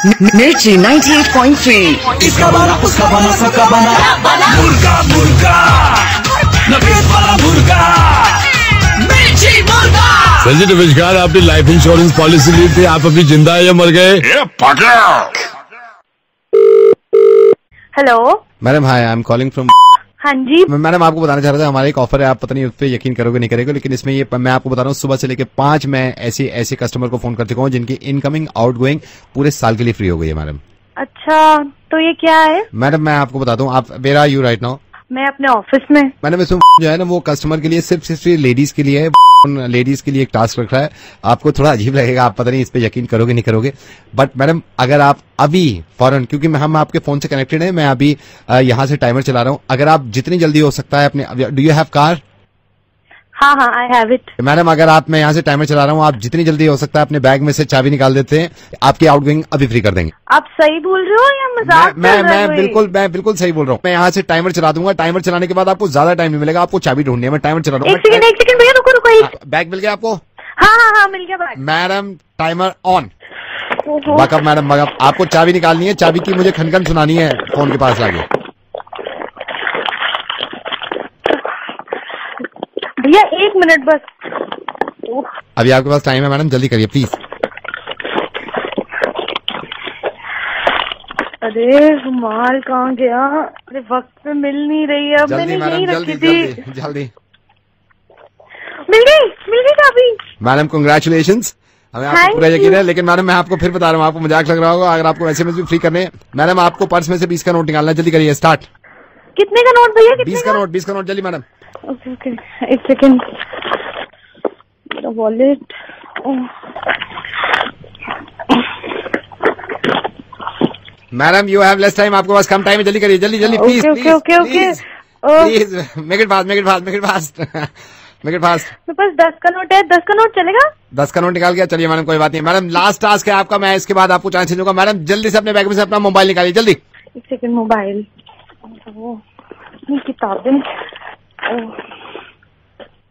मिर्ची 98.3। इसका बना उसका बना सबका बना मुर्गा मुर्गा नफीस वाला मुर्गा मिर्ची मुर्गा। संजय नमस्कार, आपने लाइफ इंश्योरेंस पॉलिसी ली थी, आप अभी जिंदा है या मर गए? Hello madam hi, I am calling from. हाँ जी मैडम आपको बताना चाह रहा था, हमारा एक ऑफर है, आप पता नहीं उस पर यकीन करोगे नहीं करोगे, लेकिन इसमें ये मैं आपको बता रहा हूँ, सुबह से लेकर 5 मैं ऐसे कस्टमर को फोन कर चुका हूँ जिनकी इनकमिंग आउटगोइंग पूरे साल के लिए फ्री हो गई है मैडम। अच्छा, तो ये क्या है? मैडम मैं आपको बताता हूँ, आप where are you right now? मैं अपने ऑफिस में। मैडम इसमें जो है ना वो कस्टमर के लिए सिर्फ लेडीज के लिए है, लेडीज के लिए एक टास्क रखा है। आपको थोड़ा अजीब लगेगा, आप पता नहीं इस पे यकीन करोगे नहीं करोगे, बट मैडम अगर आप अभी फौरन, क्योंकि हम आपके फोन से कनेक्टेड है, मैं अभी यहाँ से टाइमर चला रहा हूँ, अगर आप जितनी जल्दी हो सकता है अपने, डू यू हैव कार? हाँ हाँ, आई हैव इट। मैडम अगर आप, मैं यहाँ से टाइमर चला रहा हूँ, आप जितनी जल्दी हो सकता है अपने बैग में से चाबी निकाल देते हैं, आपकी आउटगोइंग अभी फ्री कर देंगे। आप सही बोल रहे हो या मजाक मैं बिल्कुल सही बोल रहा हूँ। मैं यहाँ से टाइमर चला दूंगा, टाइमर चलाने के बाद आपको ज्यादा टाइम नहीं मिलेगा, आपको चाबी ढूंढनी है। मैं टाइमर चला रहा हूँ। एक सेकंड भैया, रुको। बैग मिल गया आपको? हाँ मिल गया bag. Madam timer on. Backup madam backup, आपको चाबी निकालनी है, चाबी की मुझे खनखन सुनानी है फोन के पास लाके। भैया 1 मिनट बस। अभी आपके पास टाइम है मैडम, जल्दी करिए प्लीज। अरे रुमाल कहाँ गया? अरे वक्त पे मिल नहीं रही है, अब मैंने यहीं रखी थी। जल्दी मिल गई चाबी। मैडम कांग्रेचुलेशंस, हमें आपको पूरा यकीन है, लेकिन मैडम मैं आपको फिर बता रहा हूँ, आपको मजाक लग रहा होगा, अगर आपको वैसे में भी फ्री करने, मैडम आपको पर्स में से 20 का नोट निकालना है, जल्दी करिए स्टार्ट। कितने का नोट भैया? 20 का नोट जल्दी मैडम। ओके 1 सेकंड, मेरा wallet. Madam you have less time, आपके पास कम टाइम है, जल्दी करिए, जल्दी please please make it fast. मेरे पास 10 का नोट है, 10 का नोट चलेगा? 10 का नोट निकाल गया, चलिए मैडम कोई बात नहीं। मैडम लास्ट टास्क है आपका, मैं इसके बाद आपको चांस दूंगा। मैडम जल्दी से अपने बैग में से अपना मोबाइल निकालिए, जल्दी। 1 सेकंड, मोबाइल, किताबें।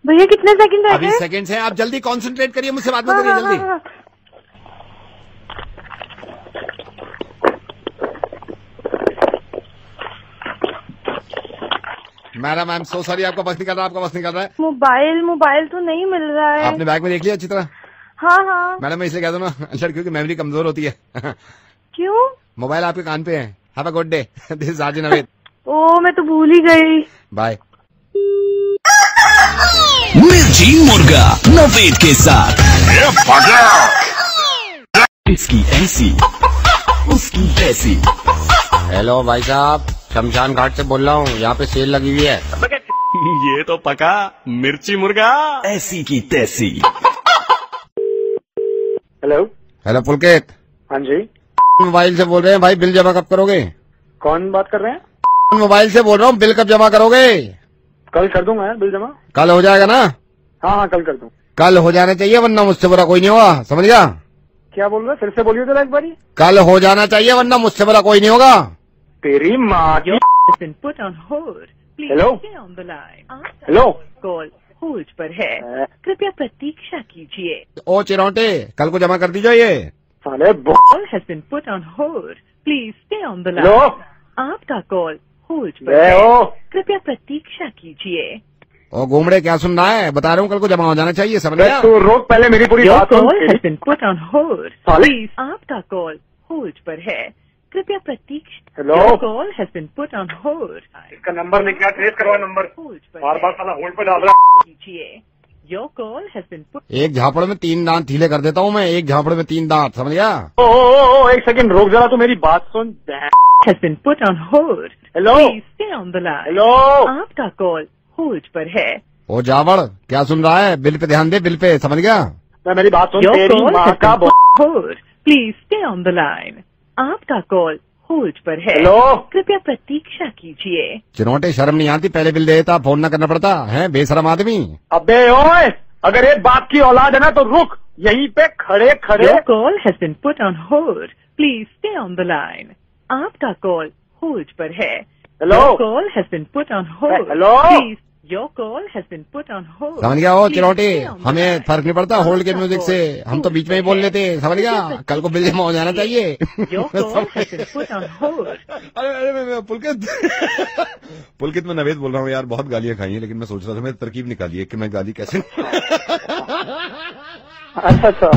भैया कितने सेकंड अभी सेकंड्स हैं, आप जल्दी कॉन्सेंट्रेट करिए, मुझसे बात मत करिए, जल्दी। Madam I am so sorry, आपका वक्त निकल रहा है, मोबाइल तो नहीं मिल रहा है। आपने बैग में देख लिया अच्छी तरह? हाँ। मैडम मैं इसलिए कहता हूँ ना, लड़कियों की मेमोरी कमजोर होती है। क्यों? मोबाइल आपके कान पे है। Have a good day, this is RJ Naved. ओ मैं तो भूल ही गई। बाय। मिर्ची मुर्गा नवेद के साथ। इसकी ऐसी उसकी तैसी। हेलो भाई साहब, शमशान घाट से बोल रहा हूँ, यहाँ पे सेल लगी हुई है। ये तो पका मिर्ची मुर्गा ऐसी की तैसी। हेलो पुलकित। हाँ जी, मोबाइल से बोल रहे हैं भाई, बिल जमा कब करोगे? कौन बात कर रहे हैं? मोबाइल से बोल रहा हूँ, बिल कब जमा करोगे? कल कर दूंगा यार बिल जमा। कल हो जाएगा ना? हाँ कल कर दूँ। कल हो जाना चाहिए, वरना मुझसे बुरा कोई नहीं होगा, समझ गया? क्या बोल रहे हैं? फिर से बोलिए जरा एक बारी। कल हो जाना चाहिए, वरना मुझसे बुरा कोई नहीं होगा। तेरी माँ की। हेलो हेलो, कॉल होल्ड पर है, कृपया प्रतीक्षा कीजिए। ओ चिरौटे, कल को जमा कर दीजिए ये। साले call has been put on hold, please stay on the hello, line. आपका कॉल होल्ड पर है, कृपया प्रतीक्षा कीजिए। ओ घूमड़े क्या सुन रहा है, बता रहा हूँ कल को जमा हो जाना चाहिए, समझ गया? तू रोक पहले मेरी पूरी बात सुन। Call has been put on hold, please. आपका कॉल होल्ड पर है, कृपया प्रतीक्षा। Hello, call has been put on hold. इसका नंबर लिख गया, ट्रेस करवा नंबर। होल्ड पर बार बार साला होल्ड पे डाल रहा है। कीजिए। Your call has been put. एक झापड़ में 3 दांत ढीले कर देता हूँ मैं, एक झापड़ में 3 दांत, समझ गया? ओ 1 सेकंड रोक जरा, तू मेरी बात सुन। has been put on hold. Hello, Please stay on the line. Hello, आपका कॉल होल्ड पर है। ओ जावड़ क्या सुन रहा है, बिल पे ध्यान दे, बिल पे, समझ गया? मैं मेरी बात सुन। Your तेरी call माँ has का been hold. Please stay on the line. आपका कॉल होल्ड पर है। हेलो, कृपया प्रतीक्षा कीजिए। चिरौटे शर्म नहीं आती, पहले बिल देता, फोन न करना पड़ता है, बेशरम आदमी। अबे ओए, अगर एक बात की औलाद है ना तो रुक यहीं पे खड़े खड़े। Your call has been put on hold. Please stay on the line. आपका कॉल होल्ड पर है। Hello, Your call has been put on hold. Hello, Please Your call has been put on hold. समझ गया वो चिरोटे, हमें फर्क नहीं पड़ता होल्ड के म्यूजिक से, हम तो बीच में ही बोल लेते, समझ गया, कल को बिल जमा हो जाना चाहिए। Your call has been put on hold. अरे पुलकित मैं नवेद बोल रहा हूँ यार, बहुत गालियां खाई हैं, लेकिन मैं सोच रहा था मैं तरकीब निकाली है कि मैं गाली कैसे अच्छा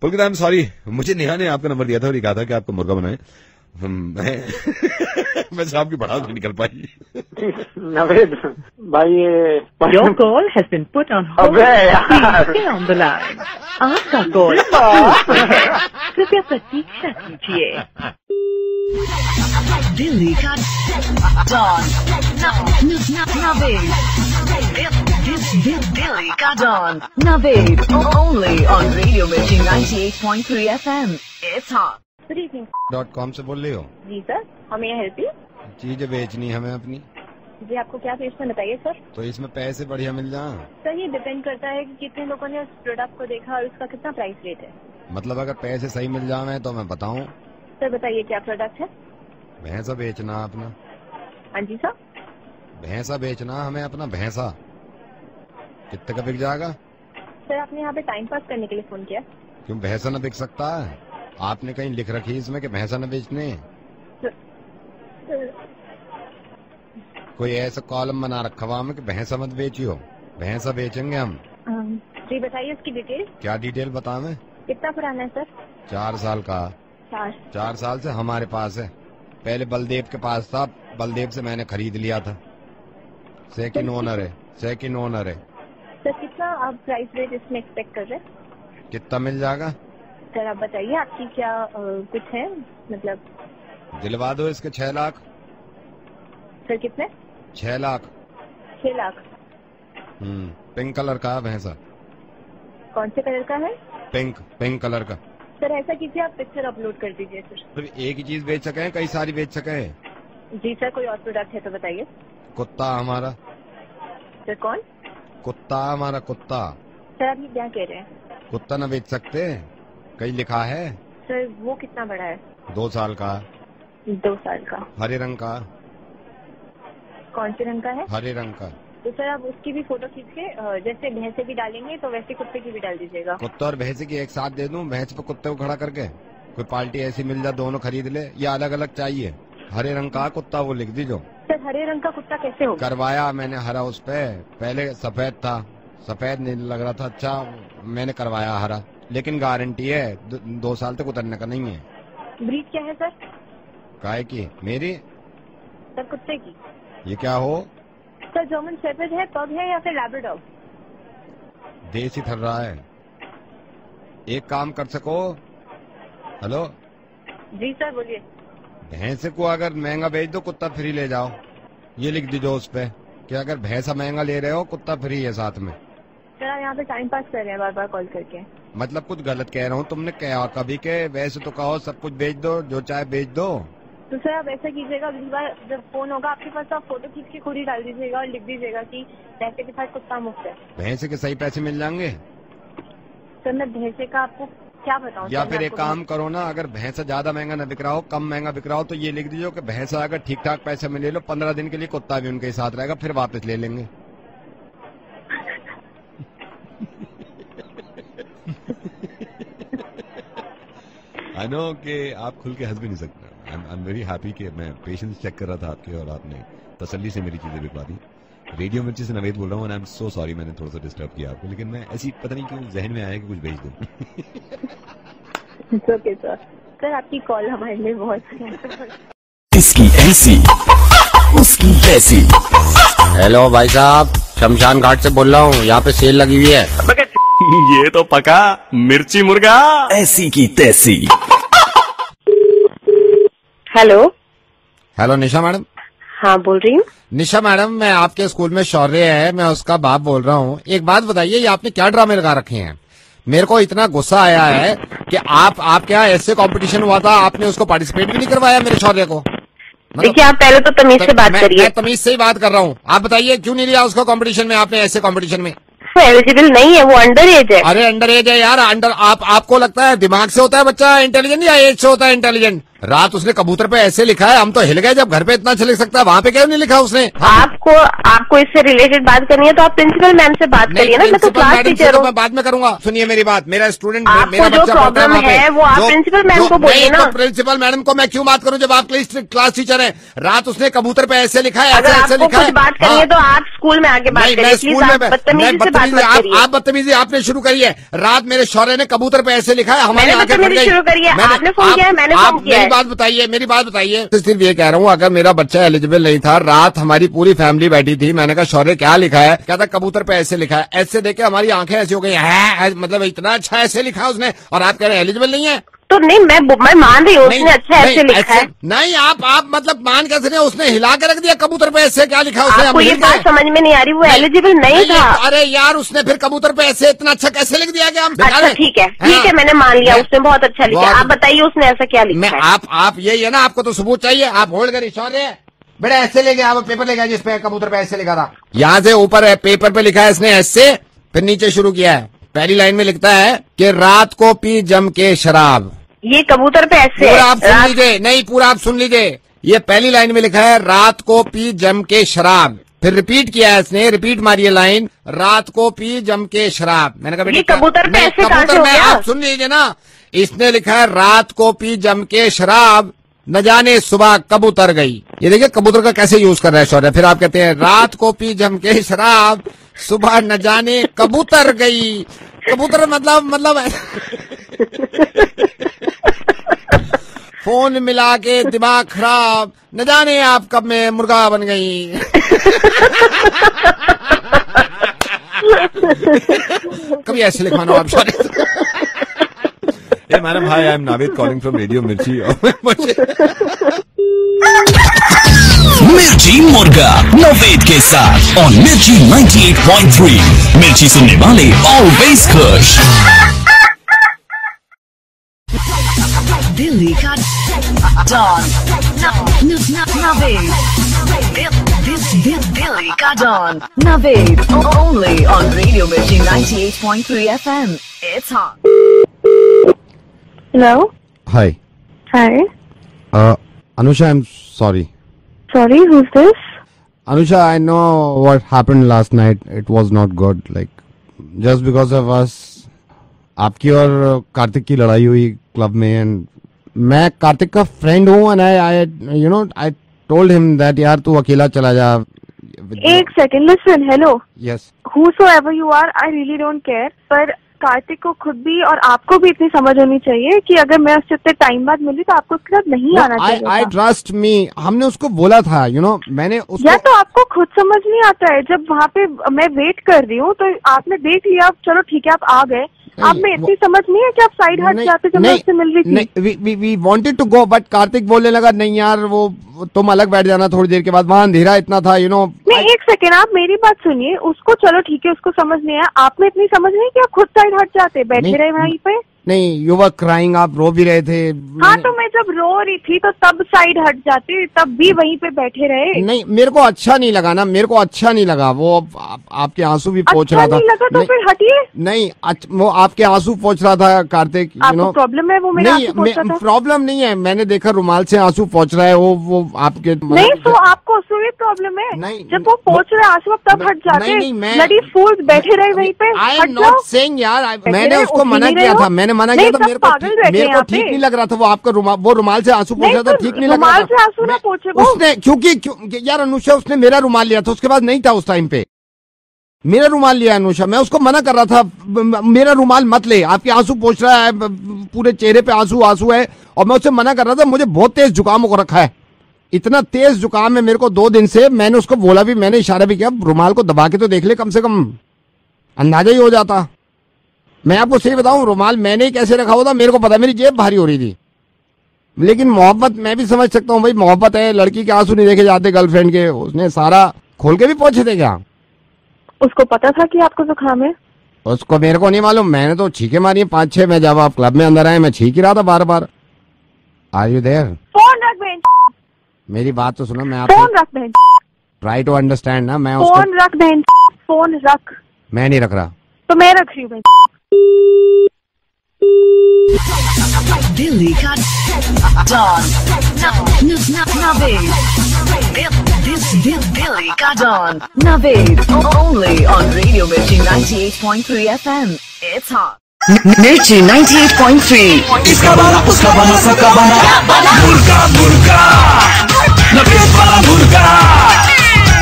पुलकित आई एम सॉरी, मुझे नेहा ने आपका नंबर दिया था और ये कहा था कि आपको मुर्गा बनाए। मैं साहब की पढ़ा नहीं निकल पाई। नवेद भाई ये Your call has been put on hold. अबे यार। Stay on the line. आपका कॉल कृपया प्रतीक्षा कीजिए। दिल्ली का डॉन नवेद, दिल्ली का don Naved, only on Radio Mirchi 98.3 FM. It's hot. Good evening. .com से बोल रही हो? जी सर, हमें हेल्प यू। चीजें बेचनी हमें अपनी। जी आपको क्या बेचना बताइए सर। तो इसमें पैसे बढ़िया मिल जाए। सर ये डिपेंड करता है कि कितने लोगों ने उस प्रोडक्ट को देखा और उसका कितना प्राइस रेट है। मतलब अगर पैसे सही मिल जाए तो मैं बताऊं। सर बताइए क्या प्रोडक्ट है। भैंसा बेचना अपना। हाँ जी सर। भैंसा बेचना हमें अपना, भैंसा कितने का बिक जाएगा? सर आपने यहाँ पे टाइम पास करने के लिए फोन किया। क्यों भैंसा न बिक सकता है? आपने कहीं लिख रखी है इसमें कि भैंसा न बेचने? कोई ऐसा कॉलम बना रखा हुआ हमें कि भैंसा मत बेचियो, भैंसा बेचेंगे हम। जी बताइए उसकी डिटेल। क्या डिटेल बता मैं? कितना पुराना है सर। 4 साल का। 4 साल से हमारे पास है, पहले बलदेव के पास था, बलदेव से मैंने खरीद लिया था। सेकंड ओनर है, सेकंड ओनर है। सर कितना आप प्राइस रेट इसमें एक्सपेक्ट कर रहे हैं? कितना मिल जाएगा? सर आप बताइए आपकी क्या कुछ है, मतलब दिलवा दो इसके 6 लाख। सर कितने? 6 लाख। 6 लाख। पिंक कलर का भैंसा। कौन से कलर का है? पिंक कलर का। सर ऐसा कीजिए आप पिक्चर अपलोड कर दीजिए सर। सिर्फ एक ही चीज बेच सके, कई सारी बेच सके? जी सर कोई और प्रोडक्ट है तो बताइए। कुत्ता हमारा। सर कौन? कुत्ता हमारा, कुत्ता। सर आप ये क्या कह रहे हैं? कुत्ता न बेच सकते, कहीं लिखा है। सर वो कितना बड़ा है? 2 साल का। 2 साल का। हरे रंग का। कौन से रंग का है? हरे रंग का। तो सर आप उसकी भी फोटो खींच के जैसे भैंसे की डालेंगे तो वैसे कुत्ते की भी डाल दीजिएगा। कुत्ता और भैंसे की एक साथ दे दूं, भैंस पे कुत्ते को खड़ा करके? कोई पार्टी ऐसी मिल जाए दोनों खरीद ले, या अलग अलग चाहिए? हरे रंग का कुत्ता वो लिख दीजो। सर हरे रंग का कुत्ता कैसे होगा? करवाया मैंने हरा, उस पे पहले सफेद था, सफेद नहीं लग रहा था, अच्छा मैंने करवाया हरा, लेकिन गारंटी है 2 साल तक उतरने का नहीं है। ब्रीड क्या है सर? काय की? मेरी? सर कुत्ते की। ये क्या हो? सर जर्मन शेफर्ड है, पग है या फिर लैब्राडोर? देसी थर रहा है। एक काम कर सको। हेलो जी सर बोलिए। भैंसे को अगर महंगा बेच दो, कुत्ता फ्री ले जाओ, ये लिख दीजो उस पे कि अगर भैंसा महंगा ले रहे हो कुत्ता फ्री है साथ में। सर आप यहाँ पे टाइम पास कर रहे हैं बार बार कॉल करके। मतलब कुछ गलत कह रहा हूँ? तुमने क्या कभी के वैसे तो कहो सब कुछ बेच दो, जो चाहे बेच दो। तो सर आप ऐसा कीजिएगा, अगली बार जब फोन होगा आपके पास तो आप फोटो खींच के खुद ही डाल दीजिएगा और लिख दीजिएगा कि पैसे के साथ कुत्ता मुफ्त है। भैंसे के सही पैसे मिल जाएंगे? सर मैं भैंसे का आपको क्या बताऊं? या फिर एक काम करो ना, अगर भैंसा ज्यादा महंगा न बिक रहा हो, कम महंगा बिक रहा हो, तो ये लिख दीजिए कि भैंसा अगर ठीक ठाक पैसे में ले लो, 15 दिन के लिए कुत्ता भी उनके साथ रहेगा, फिर वापस ले लेंगे। आई नो कि आप खुल के हंस भी नहीं सकते। आई एम वेरी हैप्पी कि मैं पेशेंस चेक कर रहा था आपके और आपने तसल्ली से मेरी चीजें बिकवा दी। रेडियो मिर्ची से नवेद बोल रहा हूँ, आई एम सो सॉरी मैंने थोड़ा सा डिस्टर्ब किया आपको, लेकिन मैं ऐसी पता नहीं क्यों जहन में आया कि कुछ भेज दूं। Okay sir. सर आपकी कॉल हमारे लिए बहुत इसकी ऐसी उसकी तैसी। हेलो भाई साहब, शमशान घाट से बोल रहा हूँ, यहाँ पे सेल लगी हुई है। ये तो पका मिर्ची मुर्गा ऐसी की तैसी। हेलो। हेलो निशा मैडम। हाँ बोल रही हूँ। निशा मैडम, मैं आपके स्कूल में शौर्य है, मैं उसका बाप बोल रहा हूँ। एक बात बताइए, ये आपने क्या ड्रामे लगा रखे हैं? मेरे को इतना गुस्सा आया है कि आपके यहाँ ऐसे कंपटीशन हुआ था, आपने उसको पार्टिसिपेट भी नहीं करवाया मेरे शौर्य को। देखिए आप पहले तो तमीज से बात करिए। मैं तमीज से ही बात कर रहा हूँ। आप बताइए क्यों नहीं लिया उसको कंपटीशन में आपने? ऐसे कंपटीशन में एलिजिबल नहीं है, वो अंडर एज है। अरे अंडर एज है यार, आपको लगता है दिमाग से होता है बच्चा इंटेलिजेंट या एज से होता है इंटेलिजेंट? रात उसने कबूतर पे ऐसे लिखा है, हम तो हिल गए जब घर पे इतना अच्छा लिख सकता है, वहाँ पे क्यों नहीं लिखा उसने? आपको इससे रिलेटेड बात करनी है तो आप प्रिंसिपल मैम से बात करिए ना, मैं तो क्लास टीचर हूँ। मैं बाद में करूंगा, सुनिए मेरी बात, मेरा स्टूडेंट मेरा बच्चा प्रॉब्लम है वो आप प्रिंसिपल मैम को बोलिए ना। प्रिंसिपल मैडम को मैं क्यों बात करूँ जब आप क्लास टीचर हैं? रात उसने कबूतर पे ऐसे लिखा है, ऐसे लिखा है। बात करनी है तो आप स्कूल में आके बात करिए, स्कूल में आप बदतमीजी आपने शुरू करी है। रात मेरे शौर्य ने कबूतर पे ऐसे लिखा है, हमारे आगे बढ़ गई। शुरू करिए, आपने फोन किया है, मैंने फोन किया है। मेरी बात बताइए। तो सिर्फ ये कह रहा हूँ, अगर मेरा बच्चा एलिजिबल नहीं था, रात हमारी पूरी फैमिली बैठी थी, मैंने कहा शौर्य क्या लिखा है? क्या था कबूतर पे ऐसे लिखा है। ऐसे देख के हमारी आंखें ऐसी हो गई है, मतलब इतना अच्छा ऐसे लिखा उसने, और आप कह रहे हैं एलिजिबल नहीं है। तो नहीं, मैं मान रही हूँ उसने अच्छा ऐसे लिखा है। नहीं, आप मतलब मान कैसे नहीं, उसने हिला के रख दिया कबूतर पे ऐसे, क्या लिखा उसने? आपको ये बात समझ में नहीं आ रही, वो एलिजिबल नहीं था। अरे यार, उसने फिर कबूतर पे ऐसे इतना अच्छा कैसे लिख दिया? क्या अच्छा ठीक है, मैंने मान लिया, उसने बहुत अच्छा लिखा। आप बताइए उसने ऐसा क्या लिखा है? आप यही है ना, आपको तो सबूत चाहिए। आप होल्ड करिए शौर्य, बेटा ऐसे ले गया, आप पेपर ले गया जिसपे कबूतर पे ऐसे लिखा था। यहाँ से ऊपर है, पेपर पे लिखा है इसने ऐसे, फिर नीचे शुरू किया है। पहली लाइन में लिखता है कि रात को पी जम के शराब। ये कबूतर पे ऐसे पूरा आप सुन लीजिए, नहीं पूरा आप सुन लीजिए। ये पहली लाइन में लिखा है रात को पी जम के शराब, फिर रिपीट किया है इसने, रिपीट मारिए लाइन, रात को पी जम के शराब। मैंने कहा बेटा कबूतर पे ऐसे कबूतर में आप सुन लीजिए ना, इसने लिखा है रात को पी जम के शराब, न जाने सुबह कबूतर गई। ये देखिए कबूतर का कैसे यूज कर रहा है शौर्य। फिर आप कहते हैं रात को पी जम के शराब, सुबह न जाने कबूतर गई। कबूतर मतलब फोन मिला के दिमाग खराब, न जाने आप कब में मुर्गा बन गई। कभी ऐसे लिखवाना आप शौर्य। Hey madam, hi, I am Navid calling from Radio Mirchi. मिर्ची मुर्गा नवेद के साथ और मिर्ची 98.3। मिर्ची सुनने वाले ऑलवेज खुश। दिल्ली का डॉन नवेद, दिल्ली का don Naved, only on Radio Mirchi 98.3 FM. It's hot. Hello. Hi. Hi. Anusha, I'm sorry. Sorry, who's this? Anusha, I know what happened last night. It was not good. Like, just because of us, आपकी और कार्तिक की लड़ाई हुई club में, and मैं कार्तिक का friend हूँ, and I told him that यार तू अकेला चला जा। एक second, listen, hello. Yes. Whosoever you are, I really don't care. पर कार्तिक को खुद भी और आपको भी इतनी समझ होनी चाहिए कि अगर मैं उससे इतने टाइम बाद मिली तो आपको उसके साथ नहीं आना चाहिए। I trust me, हमने उसको बोला था, मैंने उसको। या तो आपको खुद समझ नहीं आता है, जब वहाँ पे मैं वेट कर रही हूँ तो आपने देख लिया, चलो ठीक है आप आ गए, आप में इतनी समझ नहीं है कि आप साइड हट जाते जब मैं उससे मिल रही थी। We wanted to go, but Kartik बोलने लगा नहीं यार, वो तुम अलग बैठ जाना थोड़ी देर के बाद, वहाँ अंधेरा इतना था, नहीं, एक सेकेंड, आप मेरी बात सुनिए। उसको चलो ठीक है, उसको समझ नहीं आया, आप में इतनी समझ नहीं कि आप खुद साइड हट जाते, बैठे रहे वहीं पे। नहीं, यू वर क्राइंग, आप रो भी रहे थे। हाँ, तो मैं जब रो रही थी तो तब साइड हट जाते, तब भी वहीं पे बैठे रहे। नहीं, मेरे को अच्छा नहीं लगा ना, मेरे को अच्छा नहीं लगा। वो आपके आंसू भी पोंछ रहा था। नहीं लगा तो फिर हटिए। नहीं, वो आपके आंसू पोंछ रहा था कार्तिक। आपको प्रॉब्लम है? वो मेरे आंसू पोंछ रहा था। प्रॉब्लम नहीं है, मैंने देखा रुमाल से आंसू पोंछ रहा है वो आपके। नहीं, तो आपको उसमें भी प्रॉब्लम है? नहीं, जब वो पोंछ रहे आंसू आप तब हट जाते। ब्लडी फूल्स बैठे रहे वहीं पे। आई एम नॉट सेइंग यार, मैंने उसको मना किया था, मैंने मना किया था। मेरे को ठीक नहीं लग रहा था, वो आपका वो रुमाल से आंसू पोंछ रहा था, ठीक नहीं लग रहा था। रुमाल से आंसू ना पोंछे वो। उसने क्योंकि यार अनुषा, उसने मेरा रुमाल लिया था, उसके बाद नहीं था उस टाइम पे। मेरा रुमाल लिया अनुषा, मैं उसको मना कर रहा था मेरा रुमाल मत ले, आपके आंसू पोंछ रहा है, पूरे चेहरे पे आंसू है, और मैं उससे मना कर रहा था। मुझे बहुत तेज जुकाम हो रखा है, इतना तेज जुकाम है मेरे को 2 दिन से। मैंने उसको बोला भी, मैंने इशारा भी किया, रुमाल को दबा के तो देख ले, कम से कम अंदाजा ही हो जाता। मैं आपको सही बताऊं, रुमाल मैंने ही कैसे रखा हुआ था मेरे को पता, मेरी जेब भारी हो रही थी। लेकिन मोहब्बत मैं भी समझ सकता हूँ भाई, मोहब्बत है, लड़की के आंसू नहीं देखे जाते गर्लफ्रेंड के। उसने सारा खोल के भी पहुंचे थे क्या? उसको पता था कि आपको जुकाम है? उसको मेरे को नहीं मालूम, मैंने तो छींके मारी 5-6 में। जब आप क्लब में अंदर आए मैं छींक ही रहा था बार बार। Are you there? फोन रख बहन, मेरी बात तो सुनो, मैं फोन रख बहन, ट्राई टू अंडरस्टैंड ना। मैं फोन रख बहन, फोन रख। मैं नहीं रख रहा, तो मैं रख रही हूँ बहन। दिल्ली का Billy ka Don. Naved. Only on Radio Mirchi 98.3 FM. It's hot. Mirchi 98.3. इसका बना उसका बना सबका बना मुर्गा मुर्गा नवेद वाला मुर्गा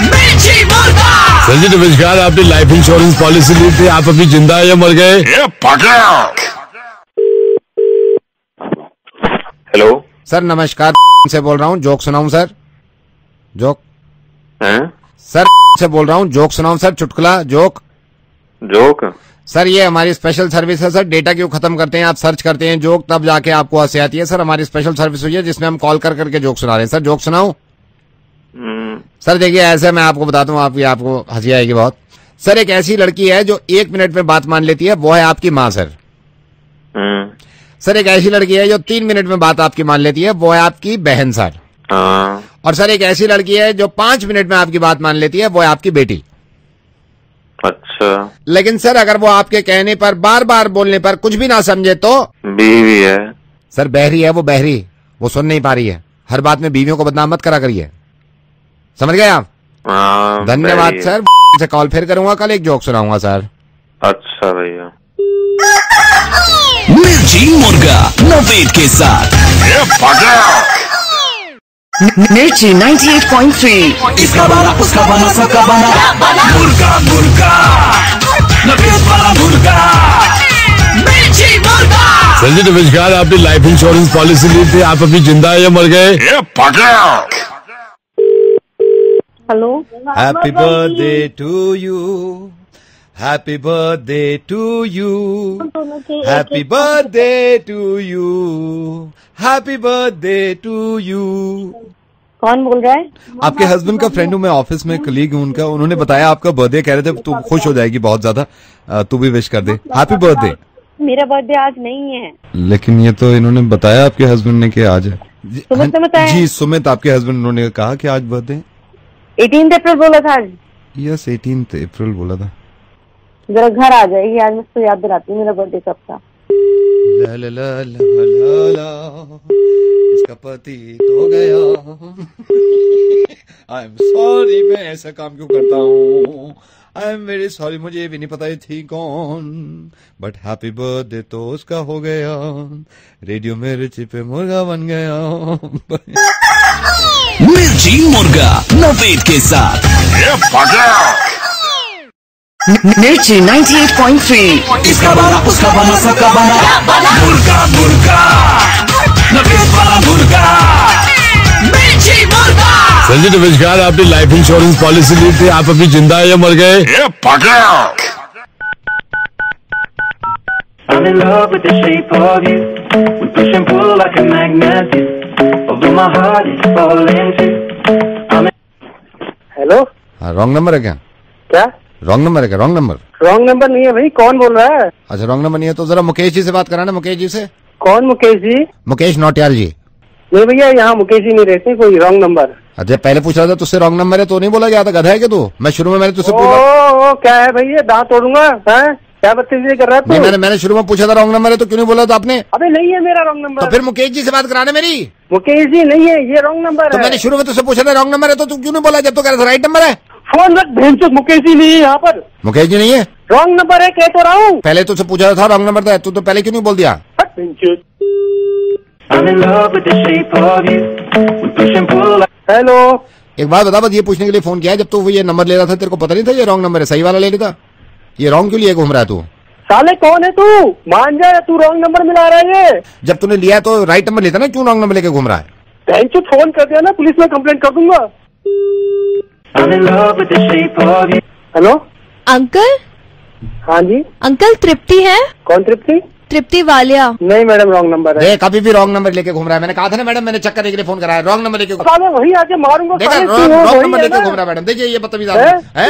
मिर्ची मुर्गा। सर जी नमस्कार, आपने लाइफ इंश्योरेंस पॉलिसी ली थी, आप अभी जिंदा है या मर गए? हेलो सर नमस्कार, से बोल रहा हूँ, जोक सुनाऊं सर? जोक सर से बोल रहा हूँ, जोक सुनाऊं सर? चुटकुला जोक सर, ये हमारी स्पेशल सर्विस है सर। डेटा क्यों खत्म करते हैं, आप सर्च करते हैं जोक, तब जाके आपको हंसी आती है सर। हमारी स्पेशल सर्विस हुई है जिसमें हम कॉल कर करके जोक सुना रहे हैं सर। जोक सुनाऊं सर? देखिए ऐसे मैं आपको बताता हूँ, आपको हंसी आएगी बहुत। सर एक ऐसी लड़की है जो 1 मिनट में बात मान लेती है, वो है आपकी माँ सर। सर एक ऐसी लड़की है जो 3 मिनट में बात आपकी मान लेती है, वो है आपकी बहन सर। और सर एक ऐसी लड़की है जो 5 मिनट में आपकी बात मान लेती है, वो है आपकी बेटी। अच्छा, लेकिन सर अगर वो आपके कहने पर बार बार बोलने पर कुछ भी ना समझे तो? बीवी है सर। बहरी है वो, बहरी, वो सुन नहीं पा रही है। हर बात में बीवियों को बदनाम मत करा करिए, समझ गए आप? धन्यवाद सर। से कॉल फिर करूंगा, कल एक जोक सुनाऊंगा सर। अच्छा भैया। मिर्ची मुर्गा नवेद के साथ Mirchi 98.3. इसका बना उसका बना सबका बना मुर्गा मुर्गा नवेद वाला मुर्गा मिर्ची मुर्गा। सर जी नमस्कार, आपने लाइफ इंश्योरेंस पॉलिसी ली थी, आप अभी जिंदा है या मर गए? Hello. Happy birthday to you, happy birthday to you, happy birthday to you, happy birthday to you. कौन बोल रहा है? आपके हस्बैंड का फ्रेंड हूँ मैं, ऑफिस में कलीग हूँ उनका। उन्होंने बताया आपका बर्थडे, कह रहे थे तू खुश हो जाएगी बहुत ज्यादा, तू भी विश कर दे। Happy birthday. मेरा बर्थडे आज नहीं है। लेकिन ये तो इन्होंने बताया आपके हस्बैंड ने कि आज है। सुमित ने बताया? जी सुमित, आपके हस्बैंड, उन्होंने कहा कि आज बर्थडे। 18 अप्रैल बोला था आज। यस 18 अप्रैल बोला था। जरा घर आ जाएगी आज, मैं उसको याद दिलाती हूँ मेरा बर्थडे कब था। ला ला ला ला ला ला, इसका पति तो गया। आई एम सॉरी, मैं ऐसा काम क्यों करता हूँ? आई एम वेरी सॉरी, मुझे ये भी नहीं पता ये थी कौन, बट हैप्पी बर्थडे तो उसका हो गया। रेडियो मिर्ची पे मुर्गा बन गया। मिर्ची मुर्गा नवेद के साथ Mirchi 98.3. इसका बना उसका बना सबका बना मुर्गा मुर्गा नवेद वाला मुर्गा मिर्ची मुर्गा। सर जी नमस्कार, आपने लाइफ इंश्योरेंस पॉलिसी ली थी, आप अभी जिंदा है या मर गए? I'm in love with the shape of you. We push and pull like a magnet do. Although my heart is falling too. Hello. Wrong number है क्या? क्या रॉन्ग नंबर है क्या? Wrong number? रॉन्ग नंबर नहीं है भाई, कौन बोल रहा है? अच्छा रॉन्ग नंबर नहीं है तो जरा मुकेश जी से बात कराना। मुकेश जी से। कौन मुकेश जी? मुकेश नौटियाल जी। नहीं भैया, यहाँ मुकेश जी नहीं रहते, कोई रॉन्ग नंबर। अच्छा पहले पूछ रहा था तुझसे रॉन्ग नंबर है तो नहीं बोला गया था? गधा है क्या तू? मैं शुरू में मैंने तुझसे पूछा। ओ क्या है भैया, दांत तोड़ूंगा? क्या बदतमीजी कर रहा है? नहीं मैंने शुरू में पूछा था रॉन्ग नंबर है तो क्यों नहीं बोला था आपने? अबे नहीं है मेरा रॉन्ग नंबर। तो फिर मुकेश जी से बात कराने मेरी। मुकेश जी नहीं है, ये रॉन्ग नंबर तो है। मैंने शुरू में तुझसे पूछा था रॉन्ग नंबर है तो तू क्यों नहीं बोला जब तो कह रहा था राइट नंबर है? फोन रख, भेंचो, मुकेश जी नहीं है यहाँ पर। मुकेश जी नहीं है? रॉन्ग नंबर है, कह तो रहा हूँ। पहले तुझसे पूछा था रॉन्ग नंबर था, तू तो पहले क्यों नहीं बोल दिया? हेलो, एक बात बता, बस ये पूछने के लिए फोन किया है, जब तू ये नंबर ले रहा था तेरे को पता नहीं था ये रॉन्ग नंबर है, सही वाला ले लेता? ये रॉन्ग क्यों लिए घूम रहा है तू? साले कौन है तू? मान जा, तू रॉन्ग नंबर मिला रहा है ये। जब तूने लिया तो राइट नंबर लेता ना, क्यों रॉन्ग नंबर लेके घूम रहा है? भेंचो, फोन कर दिया ना, पुलिस में कंप्लेंट कर दूंगा। Hello uncle. हाँ जी अंकल तृप्ति है? कौन तृप्ति? तृप्ति वालिया। नहीं मैडम, रॉन्ग नंबर है। कभी भी रॉन्ग नंबर लेके घूम रहा है। मैंने कहा था ना मैडम, मैंने चक्कर देने के लिए फोन कराया, रॉन्ग नंबर लेके वही आके मारूंगा। देखा रॉन्ग नंबर लेके घूम रहा है मैडम। देखिए ये बदतमीज आदमी है।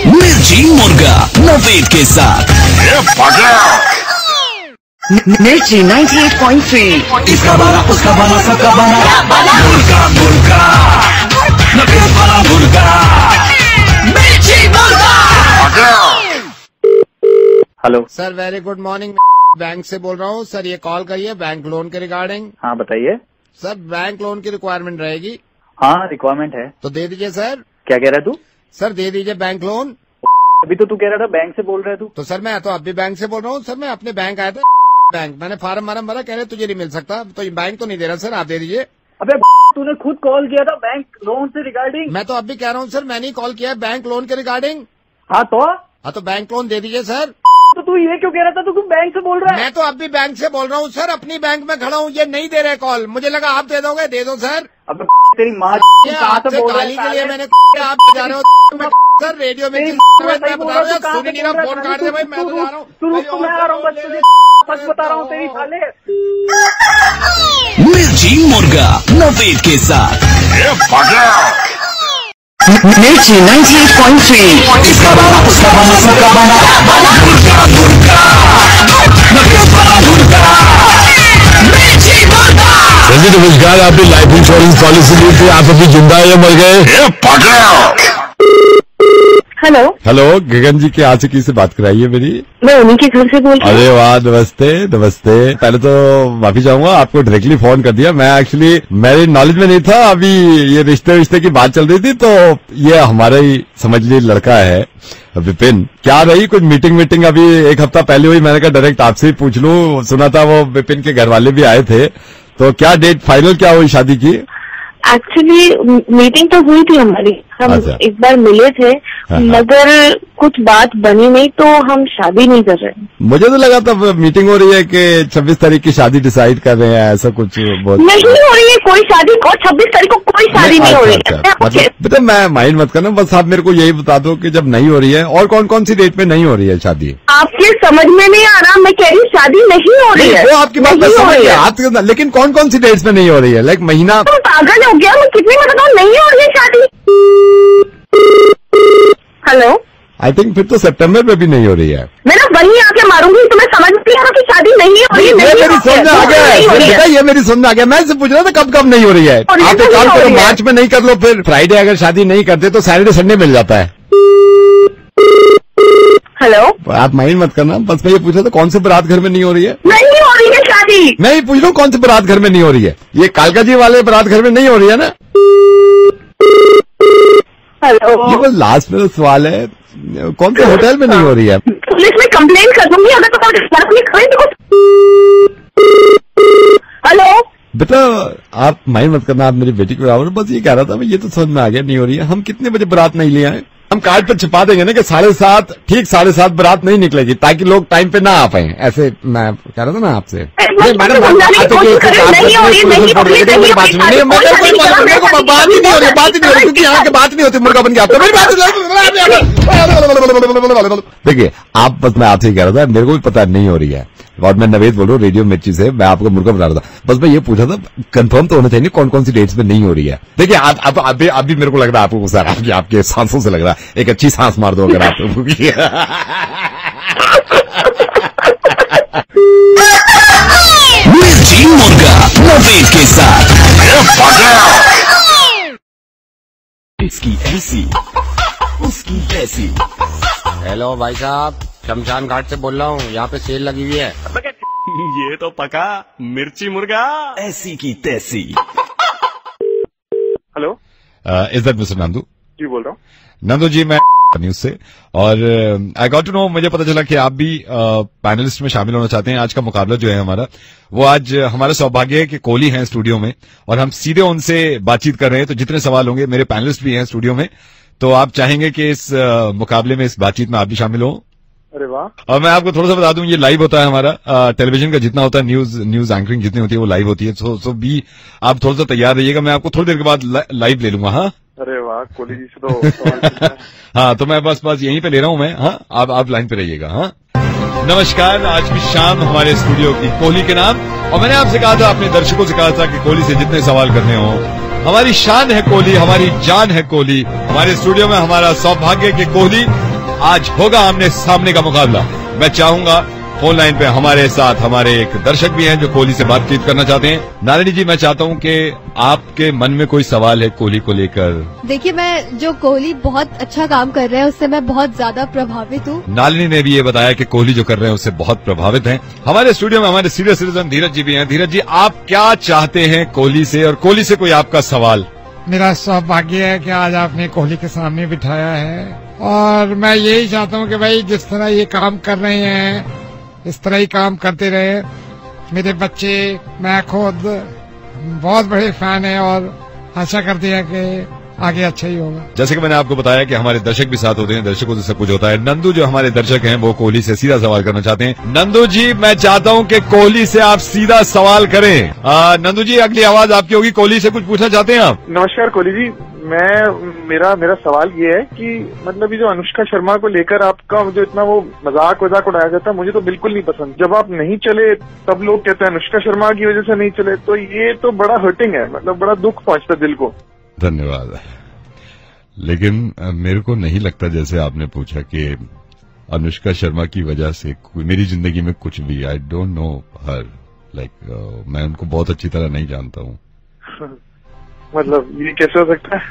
मिर्ची मुर्गा नवेद के साथ Mirchi 98.3. इसका बना उसका बना सबका बना मुर्गा मुर्गा नवेद वाला मुर्गा मिर्ची मुर्गा। Hello sir very good morning. Bank से बोल रहा हूँ सर, ये कॉल करिए बैंक लोन के रिगार्डिंग। हाँ बताइए सर बैंक लोन की रिक्वायरमेंट रहेगी। हाँ रिक्वायरमेंट है तो दे दीजिए सर। क्या कह रहा है तू? सर दे दीजिए बैंक लोन। अभी तो तू कह रहा था बैंक से बोल रहा है तू। तो सर मैं तो अब भी बैंक से बोल रहा हूँ सर, मैं अपने बैंक आया था बैंक, मैंने फार्म वार्म भरा, कह रहे तुझे नहीं मिल सकता, तो बैंक तो नहीं दे रहा सर, आप दे दीजिए। अबे तूने खुद कॉल किया था बैंक लोन से रिगार्डिंग। मैं तो अब भी कह रहा हूँ सर, मैंने ही कॉल किया है बैंक लोन के रिगार्डिंग। हाँ तो बैंक लोन दे दीजिए सर। तो तू ये क्यों कह रहा था तू बैंक से बोल रहा है? मैं तो अब भी बैंक से बोल रहा हूँ सर, अपनी बैंक में खड़ा हूँ, ये नहीं दे रहे कॉल, मुझे लगा आप दे दोगे, दे दो सर। अब तेरी माँ आपसे गाली के लिए मैंने आप जा रहे हो सर, रेडियो में मैं बता रहा हूँ, सुन नहीं रहा, फोन काट दे भाई, मैं तो जा रहा हूँ, मैं आ रहा हूँ, सच बता रहा हूँ तेरी साले। मिर्ची मुर्गा नवेद के साथ मिर्ची 98.3 इसका बना उसका बना सबका बना मुर्गा मुर्गा नवेद वाला मुर्गा मिर्ची मुर्गा। जल्दी नमस्कार, आपने लाइफ इंश्योरेंस पॉलिसी ली थी, आप अभी जिंदा है या मर गए? हेलो गगन जी के आशिकी से बात कराइए मेरी। मैं उन्हीं के घर से बोल रही हूँ। अरे वाह, नमस्ते नमस्ते। पहले तो माफी चाहूंगा, आपको डायरेक्टली फोन कर दिया, मैं एक्चुअली मेरी नॉलेज में नहीं था, अभी ये रिश्ते की बात चल रही थी, तो ये हमारा ही समझ लीजिए लड़का है विपिन। क्या रही कुछ मीटिंग अभी एक हफ्ता पहले हुई, मैंने कहा डायरेक्ट आपसे ही पूछ लूं, सुना था वो विपिन के घर वाले भी आए थे, तो क्या डेट फाइनल क्या हुई शादी की? एक्चुअली मीटिंग तो हुई थी हमारी, हम एक बार मिले थे, मगर कुछ बात बनी नहीं, तो हम शादी नहीं कर रहे। मुझे तो लगा था मीटिंग हो रही है कि 26 तारीख की शादी डिसाइड कर रहे हैं, ऐसा कुछ बहुत नहीं हो रही है कोई शादी, को 26 तारीख को कोई शादी नहीं हो रही है। मतलब मैं माइंड मत करना, बस आप मेरे को यही बता दो कि जब नहीं हो रही है और कौन कौन सी डेट में नहीं हो रही है शादी। आपके समझ में नहीं आ रहा, मैं कह रही हूँ शादी नहीं हो रही है। वो आपकी बात समझ गया, लेकिन कौन कौन सी डेट्स में नहीं हो रही है? लाइक महीना पागल हो गया, मैं कितनी मतलब नहीं हो रही है शादी। हेलो, आई थिंक फिर तो सितंबर में भी नहीं हो रही है। मैं ना वहीं आके मारूंगी, तुम्हें समझ नहीं आ रहा कि शादी नहीं हो रही है। ये मेरी समझ में आ गया, ये मेरी समझ में आ गया, मैं इससे पूछ रहा था कब नहीं हो रही है। आप एक काम करो, मार्च में नहीं कर लो, फिर फ्राइडे अगर शादी नहीं करते तो सैटरडे संडे मिल जाता है। हेलो, आप माइंड मत करना, बस मैं ये पूछ रहा था कौन से बारात घर में नहीं हो रही है? नहीं हो रही है शादी। मैं ये पूछ रहा हूँ कौन से बारात घर में नहीं हो रही है? ये कालका जी वाले बारात घर में नहीं हो रही है ना? हेलो, ये बस लास्ट मेरा सवाल है, कौन से होटल में नहीं हो रही है? पुलिस में कंप्लेन कर दूंगी अगर तो। हेलो बेटा, आप माइंड मत करना, आप मेरी बेटी को बराबर, बस ये कह रहा था मैं, ये तो समझ में आ गया नहीं हो रही है। हम कितने बजे बारात नहीं ले आए? हम कार्ड पर छिपा देंगे ना कि 7:30 ठीक 7:30 बारात नहीं निकलेगी, ताकि लोग टाइम पे ना आ पाए। ऐसे मैं कह रहा था ना आपसे। मैडम बात ही नहीं हो रही, क्योंकि यहाँ की बात नहीं होती, मुर्गा बन गया आपका। मेरी बात देखिए, आप बस मैं आपसे कह रहा था, मेरे को भी पता नहीं हो रही है, और मैं नवेद बोल रहा हूँ रेडियो मिर्ची से, मैं आपको मुर्गा बता रहा था। बस मैं ये पूछा था, कंफर्म तो होना चाहिए कौन कौन सी डेट्स में नहीं हो रही है। देखिए अभी मेरे को लग रहा है आपको सर, आपके सांसों से लग रहा है, एक अच्छी सांस मार दो अगर आप। मिर्ची मुर्गा नवेद के साथ इसकी ऐसी उसकी ऐसी। हेलो भाई साहब, शमशान घाट से बोल रहा हूँ, यहाँ पे सेल लगी हुई है। ये तो पका मिर्ची मुर्गा ऐसी की तैसी। Hello, is that mister Nandu? जी बोल रहा हूँ। नंदू जी, मैं न्यूज से, और आई गॉट टू नो, मुझे पता चला कि आप भी पैनलिस्ट में शामिल होना चाहते हैं। आज का मुकाबला जो है हमारा, वो आज हमारा सौभाग्य है कि कोहली हैं स्टूडियो में और हम सीधे उनसे बातचीत कर रहे हैं। तो जितने सवाल होंगे, मेरे पैनलिस्ट भी हैं स्टूडियो में, तो आप चाहेंगे कि इस मुकाबले में, इस बातचीत में आप भी शामिल हो। अरे वाह। और मैं आपको थोड़ा सा बता दूं, ये लाइव होता है हमारा, टेलीविजन का जितना होता है, न्यूज एंकरिंग जितनी होती है वो लाइव होती है। सो भी आप थोड़ा सा तैयार रहिएगा, मैं आपको थोड़ी देर के बाद लाइव ले लूंगा। हाँ, अरे वाह, कोहली जी से तो हाँ, तो मैं बस यहीं पे ले रहा हूं मैं। हाँ, आप लाइन पे रहिएगा। हाँ, नमस्कार, आज की शाम हमारे स्टूडियो की कोहली के नाम, और मैंने आपसे कहा था, अपने दर्शकों से कहा था कि कोहली से जितने सवाल करने हो, हमारी शान है कोहली, हमारी जान है कोहली। हमारे स्टूडियो में हमारा सौभाग्य कि कोहली आज होगा आमने सामने का मुकाबला। मैं चाहूंगा फोन लाइन पे हमारे साथ हमारे एक दर्शक भी हैं जो कोहली से बातचीत करना चाहते हैं। नालिनी जी, मैं चाहता हूं कि आपके मन में कोई सवाल है कोहली को लेकर। देखिए, मैं जो कोहली बहुत अच्छा काम कर रहे हैं उससे मैं बहुत ज्यादा प्रभावित हूँ। नालिनी ने भी ये बताया कि कोहली जो कर रहे हैं उससे बहुत प्रभावित हैं। हमारे स्टूडियो में हमारे सीनियर सिटीजन धीरज जी भी हैं। धीरज जी, आप क्या चाहते हैं कोहली से, और कोहली से कोई आपका सवाल? मेरा सौभाग्य है कि आज आपने कोहली के सामने बिठाया है, और मैं यही चाहता हूं कि भाई जिस तरह ये काम कर रहे हैं इस तरह ही काम करते रहे। मेरे बच्चे, मैं खुद बहुत बड़े फैन हैं और आशा करते हैं कि आगे अच्छा ही होगा। जैसे कि मैंने आपको बताया कि हमारे दर्शक भी साथ होते हैं, दर्शकों से सब कुछ होता है। नंदू जो हमारे दर्शक हैं वो कोहली से सीधा सवाल करना चाहते हैं। नंदू जी, मैं चाहता हूं कि कोहली से आप सीधा सवाल करें। नंदू जी, अगली आवाज आपकी होगी। कोहली से कुछ पूछना चाहते हैं आप? नमस्कार कोहली जी, मेरा सवाल ये है कि मतलब ये जो अनुष्का शर्मा को लेकर आपका जो इतना वो मजाक उड़ाया जाता है, मुझे तो बिल्कुल नहीं पसंद। जब आप नहीं चले तब लोग कहते हैं अनुष्का शर्मा की वजह से नहीं चले, तो ये तो बड़ा हर्टिंग है, मतलब बड़ा दुख पहुंचता दिल को। धन्यवाद। लेकिन मेरे को नहीं लगता, जैसे आपने पूछा कि अनुष्का शर्मा की वजह से मेरी जिंदगी में कुछ भी, आई डोंट नो हर, मैं उनको बहुत अच्छी तरह नहीं जानता हूँ। मतलब ये कैसे हो सकता है?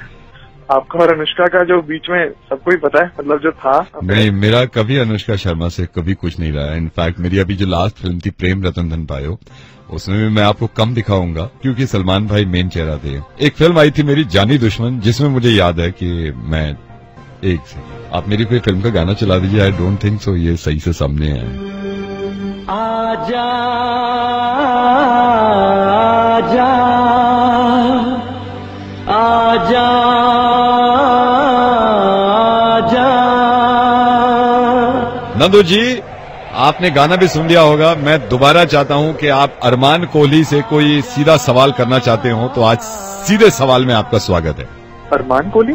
आपका और अनुष्का का जो बीच में सबको ही पता है, मतलब जो था। नहीं, मेरा कभी अनुष्का शर्मा से कभी कुछ नहीं रहा है। इनफैक्ट मेरी अभी जो लास्ट फिल्म थी प्रेम रतन धन पायो, उसमें भी मैं आपको कम दिखाऊंगा क्योंकि सलमान भाई मेन चेहरा थे। एक फिल्म आई थी मेरी जानी दुश्मन, जिसमें मुझे याद है कि मैं आप मेरी कोई फिल्म का गाना चला दीजिए। आई डोंट थिंक सो ये सही से सामने है। आजा आजा आजा आजा। नंदू जी, आपने गाना भी सुन लिया होगा। मैं दोबारा चाहता हूं कि आप अरमान कोहली से कोई सीधा सवाल करना चाहते हो तो आज सीधे सवाल में आपका स्वागत है। अरमान कोहली?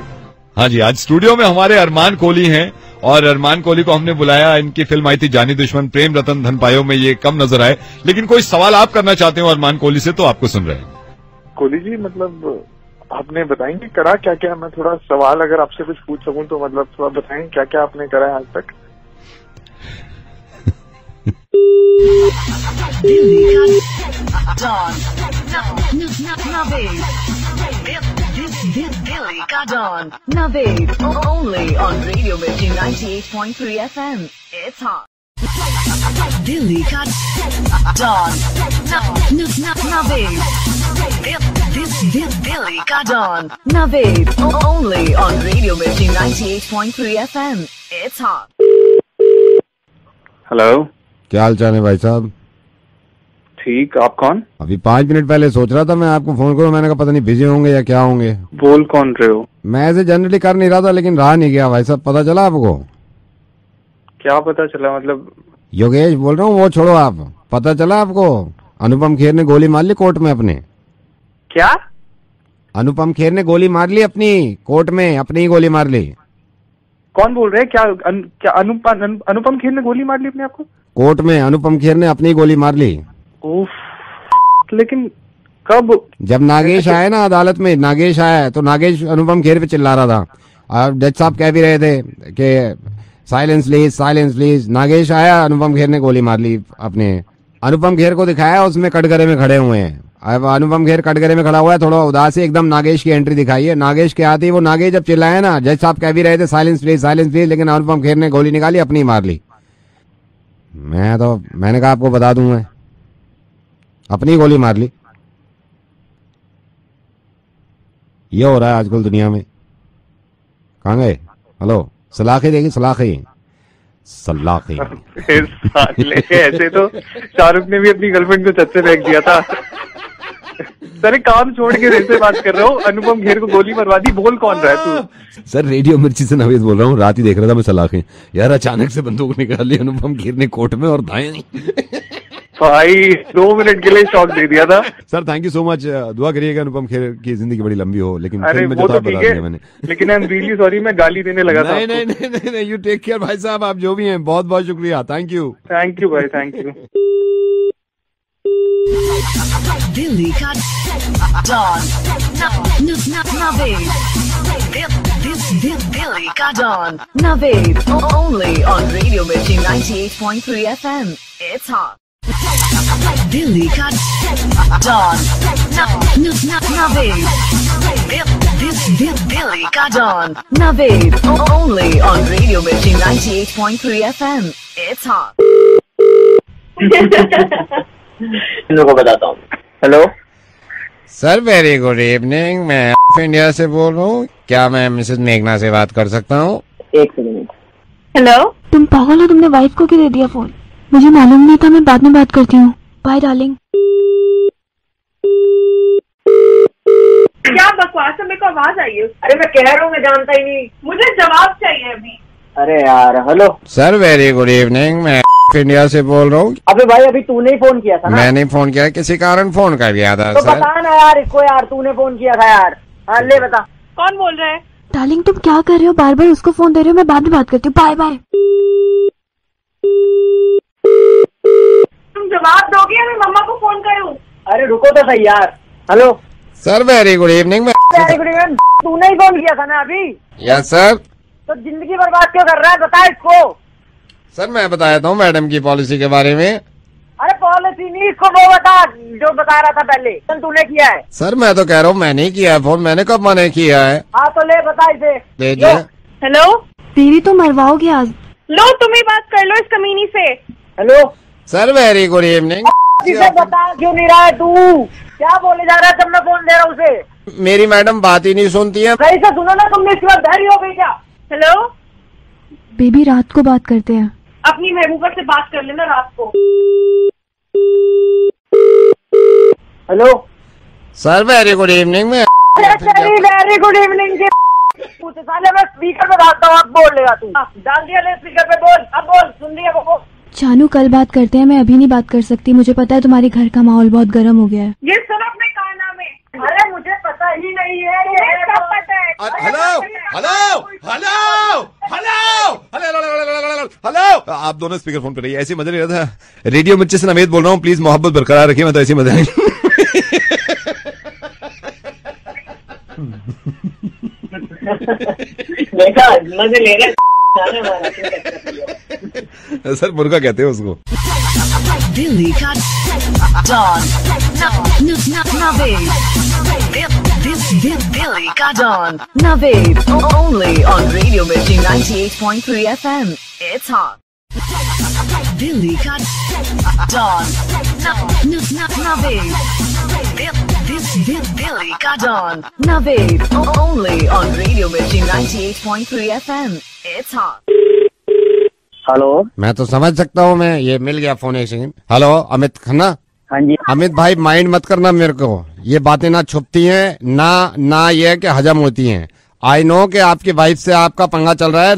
हाँ जी, आज स्टूडियो में हमारे अरमान कोहली हैं, और अरमान कोहली को हमने बुलाया। इनकी फिल्म आई थी जानी दुश्मन, प्रेम रतन धन पायो में ये कम नजर आए। लेकिन कोई सवाल आप करना चाहते हो अरमान कोहली से तो आपको सुन रहे हैं। कोहली जी, मतलब आपने बताएंगे करा क्या क्या? मैं थोड़ा सवाल अगर आपसे कुछ पूछ सकूं तो मतलब थोड़ा बताएं क्या क्या आपने करा है आज तक। दिल्ली का don Naved, only on Radio Mirchi 98.3 FM. It's hot. Delhi का डॉन नवेद, दिल्ली का don Naved, only on Radio Mirchi 98.3 FM. It's hot. Hello, क्या हाल चाल है भाई साहब? ठीक, आप कौन? अभी 5 मिनट पहले सोच रहा था मैं आपको फोन करूं, मैंने कहा पता नहीं बिजी होंगे या क्या होंगे। बोल कौन रहे हो? मैं ऐसे जनरली कर नहीं रहा था लेकिन रहा नहीं गया भाई साहब। पता चला आपको? क्या पता चला? मतलब योगेश बोल रहा हूँ, वो छोड़ो आप। पता चला आपको अनुपम खेर ने गोली मार ली कोर्ट में अपने? क्या? अनुपम खेर ने गोली मार ली अपनी कोर्ट में, अपनी ही गोली मार ली। कौन बोल रहे हैं? क्या अनुपम खेर ने गोली मार ली अपने आपको? कोर्ट में अनुपम खेर ने अपनी गोली मार ली। लेकिन कब? जब नागेश आया ना अदालत में, नागेश आया तो नागेश अनुपम खेर पे चिल्ला रहा था, और जज साहब कह भी रहे थे कि silence please, silence please. Nagesh आया, अनुपम खेर ने गोली मार ली अपने। अनुपम खेर को दिखाया उसमें कटघरे में खड़े हुए हैं। अब अनुपम खेर कटघरे में खड़ा हुआ है, थोड़ा उदास है एकदम। नागेश की एंट्री दिखाई है। नागेश के आते ही वो नागेश जब चिल्लाया ना, जज साहब कह भी रहे थे साइलेंस प्लीज, साइलेंस प्लीज, लेकिन अनुपम खेर ने गोली निकाली, अपनी मार ली। मैंने कहा आपको बता दूं, मैं अपनी गोली मार ली। ये हो रहा है आजकल दुनिया में। कहाँ गए? हेलो, सलाखे देखी, सलाखे सलाखे। ऐसे तो शाहरुख ने भी अपनी गर्लफ्रेंड को छत से फेंक दिया था। सर काम छोड़ के ऐसे बात कर रहा हूँ, अनुपम खेर को गोली मरवा दी। बोल कौन रहा है तू? सर रेडियो मिर्ची से नवेद बोल रहा हूँ। रात ही देख रहा था मैं सलाखें, यार अचानक से बंदूक निकाल ली अनुपम खेर ने कोर्ट में, और दाएं भाई 2 मिनट के लिए शॉक दे दिया था। Sir thank you so much. दुआ करिएगा अनुपम खेर की जिंदगी बड़ी लंबी हो। लेकिन अरे वो तो ठीक है, लेकिन आई एम रियली सॉरी, मैं गाली देने लगा था। नहीं, यू टेक केयर भाई साहब, आप जो भी हैं बहुत बहुत शुक्रिया। थैंक यू भाई, थैंक यू। दिल्ली का don Naved, Dilli Ka Dawn. Naved, only on Radio Mirchi 98.3 FM. It's hot. Dilli Ka Dawn. Naved. Dilli Ka Dawn. Naved, only on Radio Mirchi 98.3 FM. It's hot. को बताता हूँ. Hello sir, very good evening. मैं India से बोल रहा हूँ. क्या मैं मिसेस मेघना से बात कर सकता हूँ? एक सेकंड. हेलो. तुम पागल हो? तुमने वाइफ को क्यों दे दिया फोन? मुझे मालूम नहीं था. मैं बाद में बात करती हूँ. Bye darling. क्या बकवास है? मेरे को आवाज आई है. अरे मैं कह रहा हूँ, मैं जानता ही नहीं. मुझे जवाब चाहिए अभी. अरे यार. Hello sir, very good evening. मैं इंडिया से बोल रहा हूँ. अबे भाई, अभी तूने ही फोन किया था ना? मैंने फोन किया, किसी कारण फोन कर दिया था. तो सर बता ना यार इसको. यार तूने फोन किया था यार. हाँ ले बता. कौन बोल रहा है? डार्लिंग तुम क्या कर रहे हो? बार बार उसको फोन दे रहे हो. मैं बाद में बात करती हूँ. Bye bye. तुम जवाब दोगे या मैं मम्मा को फोन करूँ? अरे रुको तो सही यार. Hello sir, very good evening. Very good evening. तूने ही फोन किया था ना अभी? Yes sir. तो जिंदगी बर्बाद क्यों कर रहा है? बता इसको. सर मैं बताता हूँ मैडम की पॉलिसी के बारे में. अरे पॉलिसी नहीं, इसको वो बता जो बता रहा था पहले. तूने किया है? सर मैं तो कह रहा हूँ, मैंने किया है फोन. मैंने कब मना किया है? हाँ तो ले बता इसे. दीजिए. हेलो. तेरी तो मरवाओगे आज. लो तुम ही बात कर लो इस कमीनी से. Hello sir, very good evening. इसे बता क्यों नहीं रहा है तू? क्या बोले जा रहा है? जब मैं फोन दे रहा हूँ उसे. मेरी मैडम बात ही नहीं सुनती है. सही से सुनो ना. तुमने इसके बाद धैर्य हो गई क्या? हेलो बेबी रात को बात करते हैं. अपनी महबूबा से बात कर लेना रात को. Hello sir, very good evening. में वेरी गुड इवनिंग के पूछे साले. मैं स्पीकर पे डालता हूँ, अब बोल लेगा तू. डाल दिया ले स्पीकर पे. बोल अब. बोल. सुन लिया वो. जानू कल बात करते हैं. मैं अभी नहीं बात कर सकती. मुझे पता है तुम्हारे घर का माहौल बहुत गर्म हो गया है. ये सुनो अपने काना में. अरे मुझे पता ही नहीं है. सब पता है. Hello hello hello hello hello. आप दोनों स्पीकर फोन पे रहिए. ऐसे मजा ले रहा था. रेडियो मिर्ची से नवेद बोल रहा हूँ. प्लीज मोहब्बत बरकरार रखिए. मैं तो ऐसी मजा नहीं. मजे ले रहे. सर मुर्गा कहते हैं उसको. Dilli Ka Dawn. Naved. Dilli Ka Dawn. Naved, only on Radio Mirchi 98.3 FM. It's hot. Dilli Ka Dawn. Naved. Dilli Ka Dawn. Naved, only on Radio Mirchi 98.3 FM. It's hot. Hello. मैं तो समझ सकता हूँ. मैं ये मिल गया phone. एक second. Hello Amit Khanna. हाँ जी. अमित भाई, माइंड मत करना मेरे को. ये बातें ना छुपती हैं ना ये कि हजम होती हैं. आई नो कि आपकी वाइफ से आपका पंगा चल रहा है.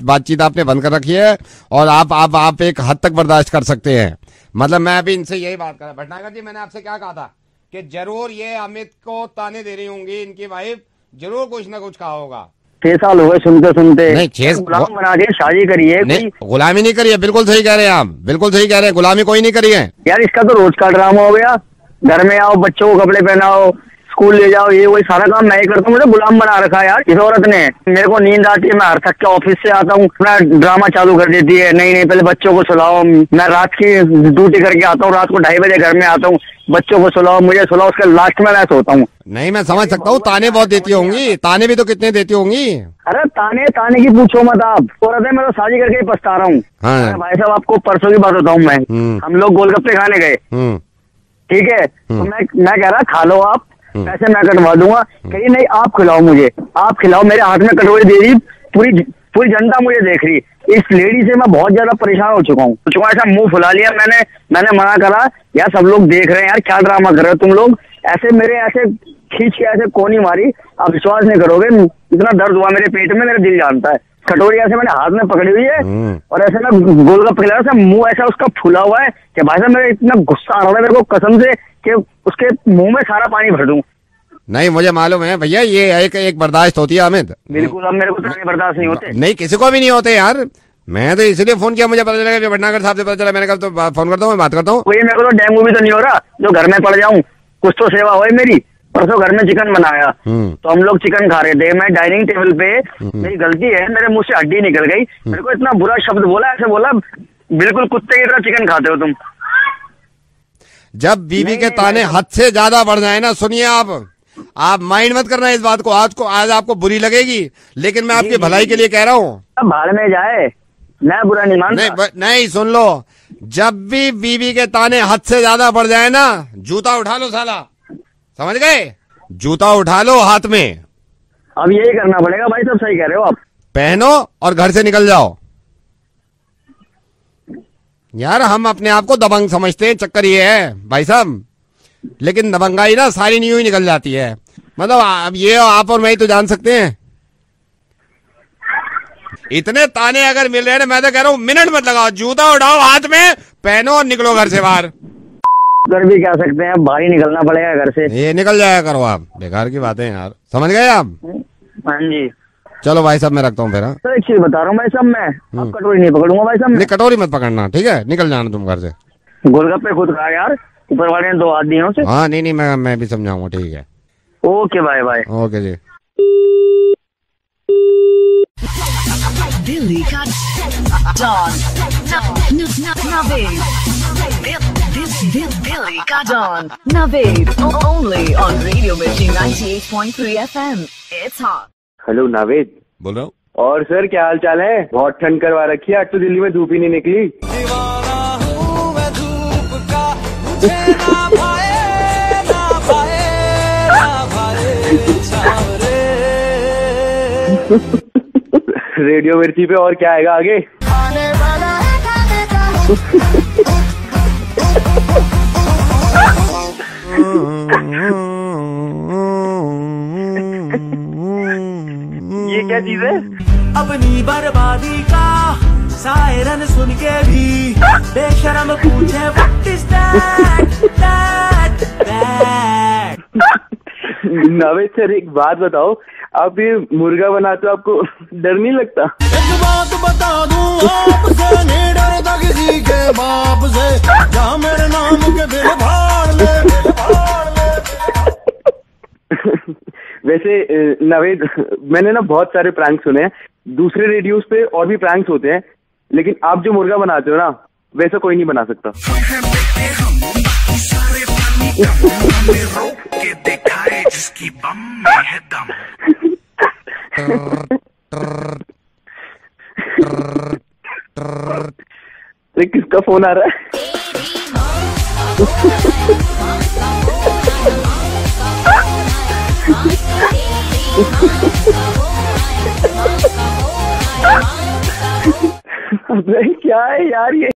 बातचीत आपने बंद कर रखी है और आप एक हद तक बर्दाश्त कर सकते हैं. मतलब मैं अभी इनसे यही बात कर रहा. भटनागर जी, मैंने आपसे क्या कहा था कि जरूर ये अमित को ताने दे रही होंगी. इनकी वाइफ जरूर कुछ ना कुछ कहा होगा. 6 साल हो गए सुनते सुनते. नहीं 6 गुलाम बना दिए. शादी करी है. नहीं गुलामी नहीं करी है. बिल्कुल सही कह रहे हैं आप. बिल्कुल सही कह रहे हैं. गुलामी कोई नहीं करी है यार. इसका तो रोज का ड्रामा हो गया. घर में आओ, बच्चों को कपड़े पहनाओ, स्कूल ले जाओ, ये वही सारा काम मैं ही करता हूँ. मुझे गुलाम बना रखा है यार इस औरत ने. मेरे को नींद आती है, मैं हर थक के ऑफिस से आता हूँ, अपना ड्रामा चालू कर देती है. नहीं पहले बच्चों को सुलाओ. मैं रात की ड्यूटी करके आता हूँ, रात को 2:30 बजे घर में आता हूँ. बच्चों को सुलाओ, मुझे सुलाओ, उसके लास्ट में मैं सोता हूँ. नहीं मैं समझ सकता हूँ. ताने बहुत देती होंगी. ताने भी तो कितने देती होंगी. अरे ताने की पूछो मत आप. औरत है, मैं तो शादी करके ही पछता रहा हूँ. हाँ। भाई साहब आपको परसों की बात बताऊँ मैं. हम लोग गोलगप्पे खाने गए. ठीक है. तो मैं कह रहा खा लो आप, पैसे मैं कटवा दूंगा. कहीं नहीं, आप खिलाओ मुझे. आप खिलाओ. मेरे हाथ में कटोरी दे दी. पूरी जनता मुझे देख रही. इस लेडी से मैं बहुत ज्यादा परेशान हो चुका हूँ. ऐसा मुंह फुला लिया मैंने मना करा. यार सब लोग देख रहे हैं यार, क्या ड्रामा कर रहे हो तुम लोग. ऐसे मेरे ऐसे खींच के ऐसे कोनी मारी. आप विश्वास नहीं करोगे, इतना दर्द हुआ मेरे पेट में, मेरा दिल जानता है. कटोरी ऐसे मैंने हाथ में पकड़ी हुई है और ऐसे ना गोलगप्पे खिला रहा. मुंह ऐसा उसका फूला हुआ है कि भाई साहब मेरे इतना गुस्सा आ रहा है मेरे को कसम से कि उसके मुंह में सारा पानी भर दूं. नहीं मुझे मालूम है भैया, ये एक बर्दाश्त होती है अमित. बिल्कुल. अब मेरे को ताने बर्दाश्त नहीं होते. नहीं किसी को भी नहीं होते यार. मैं तो इसलिए फोन किया, मुझे पता चला भटनागर साहब से पता चला. मैंने कहा तो फोन करता हूँ, मैं बात करता हूँ. वही मेरे को तो डेंगू भी तो नहीं हो रहा जो घर में पड़ जाऊं. कुछ तो सेवा हो मेरी. परसों घर में चिकन बनाया, तो हम लोग चिकन खा रहे थे, मैं डाइनिंग टेबल पे, मेरी गलती है, मेरे मुंह से हड्डी निकल गई, मेरे को इतना बुरा शब्द बोला, ऐसे बोला बिल्कुल कुत्ते की तरह चिकन खाते हो तुम। जब बीवी के ताने हद से ज्यादा बढ़ जाए ना, सुनिए आप माइंड मत करना इस बात को, आज आपको बुरी लगेगी, लेकिन मैं आपकी भलाई के लिए कह रहा हूँ। भाड़ में जाए, मैं बुरा नहीं मानता। नहीं सुन लो, जब भी बीवी के ताने हद से ज्यादा बढ़ जाए ना, जूता उठा लो साला, समझ गए? जूता उठा लो हाथ में। अब यही करना पड़ेगा भाई, सब सही कह रहे हो आप। पहनो और घर से निकल जाओ। यार हम अपने आप को दबंग समझते हैं, चक्कर ये है भाई साहब, लेकिन दबंगाई ना सारी न्यू ही निकल जाती है। मतलब अब ये आप और मैं ही तो जान सकते हैं। इतने ताने अगर मिल रहे हैं ना, मैं तो कह रहा हूँ मिनट मत लगाओ, जूता उठाओ हाथ में, पहनो और निकलो घर से बाहर। घर भी क्या सकते हैं, बाहर ही निकलना पड़ेगा घर से। ये निकल जाया करो आप, बेकार की बातें यार, समझ गए आप? हाँ जी। चलो भाई साहब मैं रखता हूँ फिर। तो एक चीज बता रहा हूँ भाई साहब, मैं अब कटोरी नहीं पकड़ूंगा भाई साहब। नहीं कटोरी मत पकड़ना, ठीक है? निकल जाना तुम घर से। गोलगप्पे खुद खा यार, ऊपर वाले ने 2 हाथ दिए उसे। हाँ नहीं मैं भी समझाऊंगा, ठीक है? Okay bye bye. ओके जी। दिल्ली का डॉन नवेद, दिल्ली का don Naved, only on radio Mirchi 98.3 FM। It's hot. Hello Naved बोल रहा हूँ। और सर क्या हाल चाल है? बहुत ठंड करवा रखी है, आज तो दिल्ली में धूप ही नहीं निकली। रेडियो मिर्ची पे और क्या आएगा आगे? ये क्या चीज है? अपनी बर्बादी का सायरन सुन के भी बेशरम पूछे what is that. Naved sir एक बात बताओ, आप ये मुर्गा बनाते हो, आपको डर नहीं लगता? एक बात बता दूं आपसे, नहीं डरता किसी के बाप से, जहाँ मेरे नाम के दिल फाड़ ले। वैसे नावेद, मैंने ना बहुत सारे प्रैंक सुने हैं, दूसरे रेडियोस पे और भी प्रैंक्स होते हैं, लेकिन आप जो मुर्गा बनाते हो ना, वैसा कोई नहीं बना सकता। जिसकी बम में है दम। किसका फोन आ रहा है? अबे क्या है यार ये?